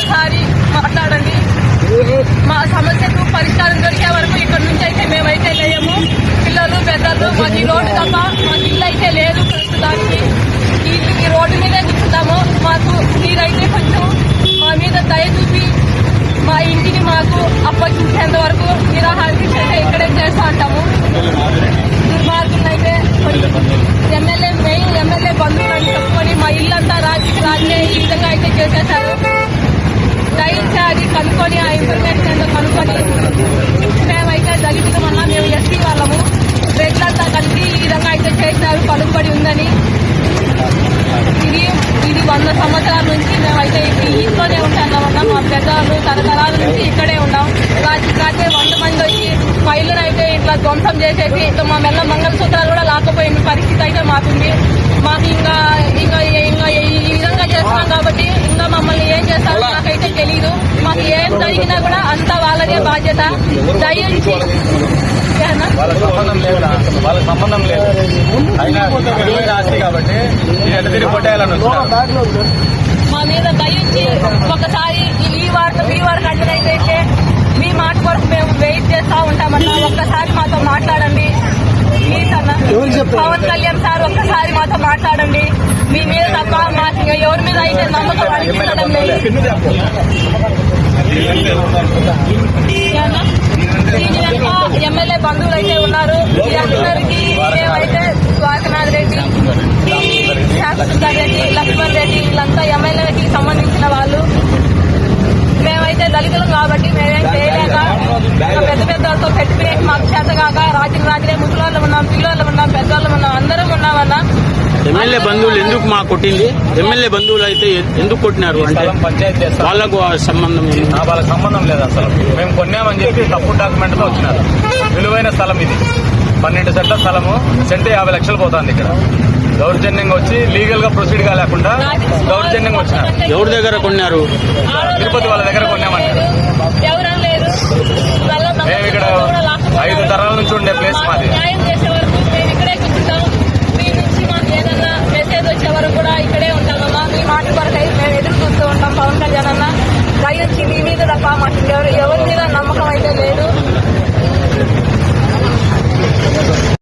ఒక్కసారి మాట్లాడండి. మా సమస్యకు పరిష్కారం దొరికే వరకు ఇక్కడ నుంచి అయితే మేమైతే లేయము. పిల్లలు పెద్దలు మాకు ఈ రోడ్డు తప్ప మాకు ఇల్లు అయితే లేదు. ప్రస్తుతానికి ఈ రోడ్డు మీదే కూర్చుంటాము. మాకు మీరైతే కొంచెం మా మీద దయ చూపి మా ఇంటిని మాకు అప్పగించేంత వరకు నిరాహార దీక్ష అయితే ఇక్కడే చేస్తూ ఉంటాము. దుర్మార్గులైతే ఎమ్మెల్యే బంధువులని చెప్పుకొని మా ఇల్లంతా రాజే ఈ విధంగా అయితే చేసేశారు. దయచేసి అది కనుక్కొని ఆ ఇన్ఫర్మేషన్ ఏంటో కనుక్కొని మేమైతే దళితులు వల్ల మేము ఎస్సీ వాళ్ళము రేట్లంతా కలిసి ఈ విధంగా అయితే చేసినారు. పలుకుబడి ఉందని ఇది 100 సంవత్సరాల నుంచి మేమైతే ఇంట్లోనే ఉంటామన్నా. మా పెద్దలు తరతరాల నుంచి ఇక్కడే ఉన్నాం. రాత్రి 100 మంది వచ్చి మా ఇల్లును అయితే ఇట్లా ధ్వంసం చేసేసి ఇట్లా మా మెల్ల మంగళసూత్రాలు కూడా లాకపోయిన పరిస్థితి అయితే మాకుంది. మాకు ఇంకా ఈ విధంగా చేస్తున్నాం కాబట్టి ఇంకా మమ్మల్ని ఏం చేస్తారో నాకైతే తెలీదు. మాకు ఏం జరిగినా కూడా అంతా వాళ్ళదే బాధ్యత. దయించి వాళ్ళకి సంబంధం లేదు అయినా కాబట్టి మా మీద దయించి ఒకసారి ఈ వారు కంటినైతే మీ మాట కొరకు మేము వెయిట్ చేస్తూ ఉంటామన్నా. ఒక్కసారి మాతో మాట్లాడండి ప్లీజ్ అన్న. పవన్ కళ్యాణ్ సార్ ఒక్కసారి మాతో మాట్లాడండి. మీ మీద తప్ప మాకు ఎవరి మీద అయితే నమ్మకం అనిపించడం లేదు. ఎమ్మెల్యే బంధువులు అయితే ఉన్నారు. అందరికీ మేమైతే ద్వారకనాథ్ రెడ్డి, శాస్త్రి రెడ్డి, లక్ష్మణ్ రెడ్డి వీళ్ళంతా ఎమ్మెల్యేకి సంబంధించిన వాళ్ళు. మేమైతే దళితులం కాబట్టి మేమేం చేయలేక పెద్ద పెద్దలతో పెట్టి మాకు చేత కాక రాజులే ముసలోళ్ళు ఉన్నాం, పిల్లలు ఉన్నాం, పెద్దవాళ్ళు ఉన్నాం, అందరం ఉన్నామన్నా. ఎమ్మెల్యే బంధువులు ఎందుకు మా కొట్టింది? ఎమ్మెల్యే బంధువులు అయితే ఎందుకు కొట్టినారు అంటే పంచాయతీ వాళ్ళకు సంబంధం వాళ్ళకి సంబంధం లేదు అసలు. మేము కొన్నామని చెప్పి తప్పుడు డాక్యుమెంట్ తో వచ్చినారు. విలువైన స్థలం ఇది 12 సెంట్ల స్థలము. సెంటు 50 లక్షలు పోతుంది. ఇక్కడ దౌర్జన్యంగా వచ్చి లీగల్ గా ప్రొసీడ్ గా లేకుండా దౌర్జన్యంగా వచ్చినారు. ఎవరి దగ్గర కొన్నారు? తిరుపతి వాళ్ళ దగ్గర కొన్నామండి. మేము ఇక్కడ 5 తరాల నుంచి ఉండే ప్లేస్ మాది.